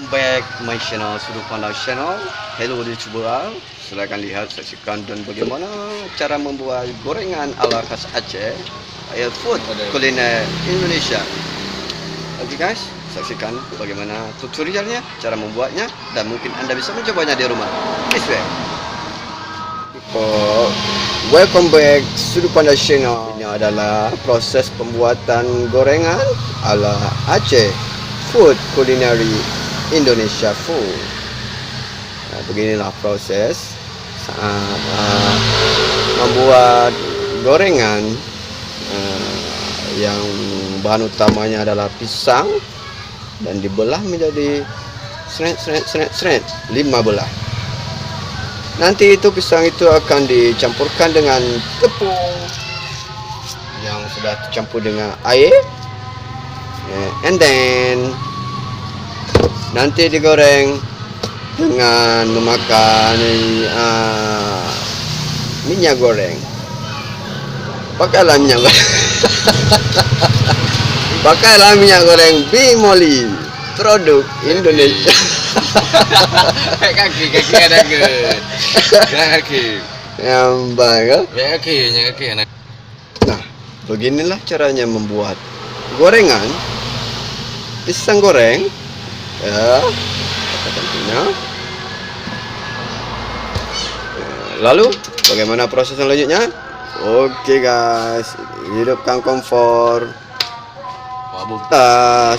back my channel Sudut Pandang Channel. Hello YouTuber, silakan lihat, saksikan dan bagaimana cara membuat gorengan ala khas Aceh, food kuliner Indonesia. Oke guys, saksikan bagaimana tutorialnya, cara membuatnya, dan mungkin Anda bisa mencobanya di rumah. Please wait. Welcome back Sudut Pandang Channel. Ini adalah proses pembuatan gorengan ala Aceh, food culinary Indonesia food. Nah, beginilah proses saat membuat gorengan yang bahan utamanya adalah pisang dan dibelah menjadi seret 5 belah. Nanti itu pisang itu akan dicampurkan dengan tepung yang sudah dicampur dengan air, and then nanti digoreng dengan memakan minyak goreng. Pakailah minyak goreng. Pakailah minyak goreng Bimoli, produk Indonesia. kaki ada ke kaki Yang baik. kaki enak. Nah, beginilah caranya membuat gorengan pisang goreng. Ya, tentunya. Lalu, bagaimana proses selanjutnya? Oke guys, hidupkan kompor.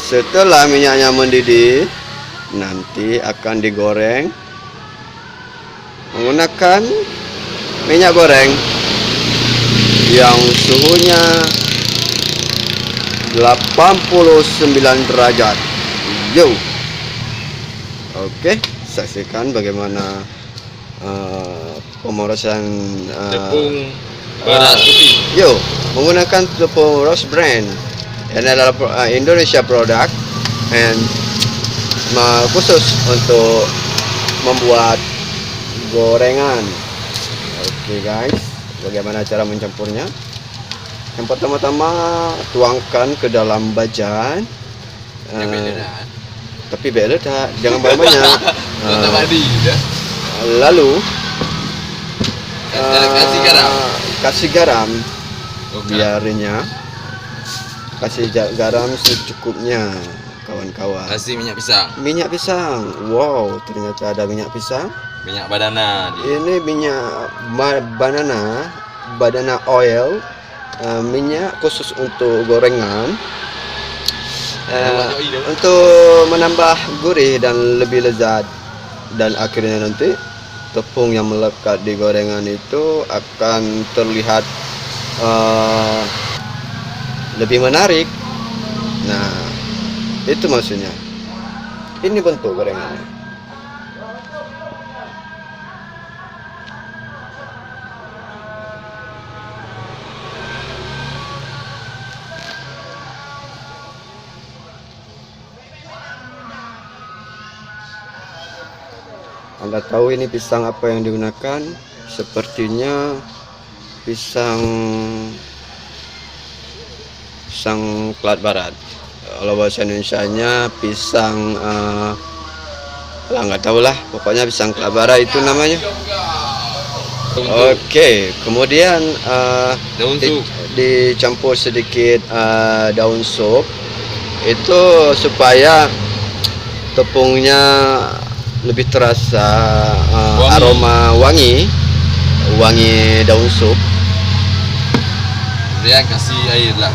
Setelah minyaknya mendidih, nanti akan digoreng menggunakan minyak goreng yang suhunya 89 derajat. Yo. Oke, saksikan bagaimana pemrosesan Tepung beras putih. Yo, menggunakan tepung Rose Brand. Ini adalah Indonesia produk and khusus untuk membuat gorengan. Oke guys, bagaimana cara mencampurnya? Yang pertama-tama tuangkan ke dalam wajan. Tapi ledak, jangan banyak. Lalu kasih garam. Biarnya kasih garam secukupnya, kawan-kawan. Kasih minyak pisang. Minyak pisang. Wow, ternyata ada minyak pisang. Minyak badana. Ini minyak banana oil. Minyak khusus untuk gorengan. Untuk menambah gurih dan lebih lezat. Dan akhirnya nanti tepung yang melekat di gorengan itu akan terlihat lebih menarik. Nah, itu maksudnya. Ini bentuk gorengannya. Anda tahu ini pisang apa yang digunakan? Sepertinya pisang Kelat Barat. Kalau bahasa Indonesianya pisang nggak tahu lah, pokoknya pisang Kelat Barat itu namanya. Oke, kemudian dicampur sedikit daun sup itu supaya tepungnya lebih terasa aroma wangi daun sup. Kemudian kasih air lah.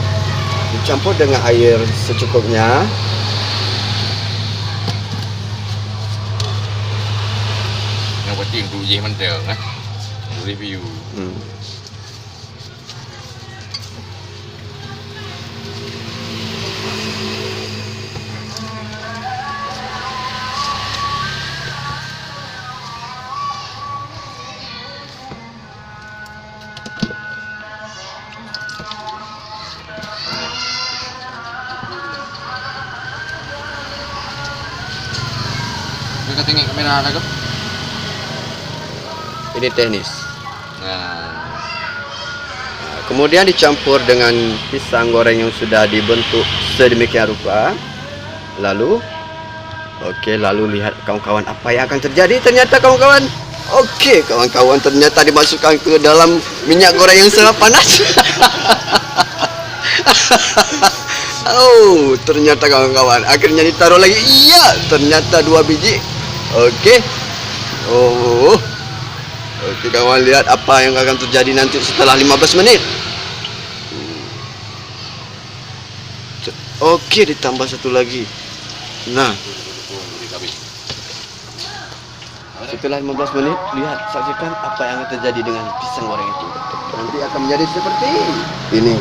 Dicampur dengan air secukupnya. Yang penting tu je mentang review. Kita tengok kamera lah ke? Ini teknis. Nah, Kemudian dicampur dengan pisang goreng yang sudah dibentuk sedemikian rupa. Lalu Okey, lalu lihat kawan-kawan apa yang akan terjadi. Ternyata kawan-kawan, okey kawan-kawan, ternyata dimasukkan ke dalam minyak goreng yang sangat panas. Oh, ternyata kawan-kawan, akhirnya ditaruh lagi. Iya, ternyata 2 biji. Okey. Oh. Okey kawan, lihat apa yang akan terjadi nanti setelah 15 menit. Okey, ditambah satu lagi. Nah, setelah 15 menit, lihat, saksikan apa yang akan terjadi dengan pisang goreng itu. Nanti akan menjadi seperti ini.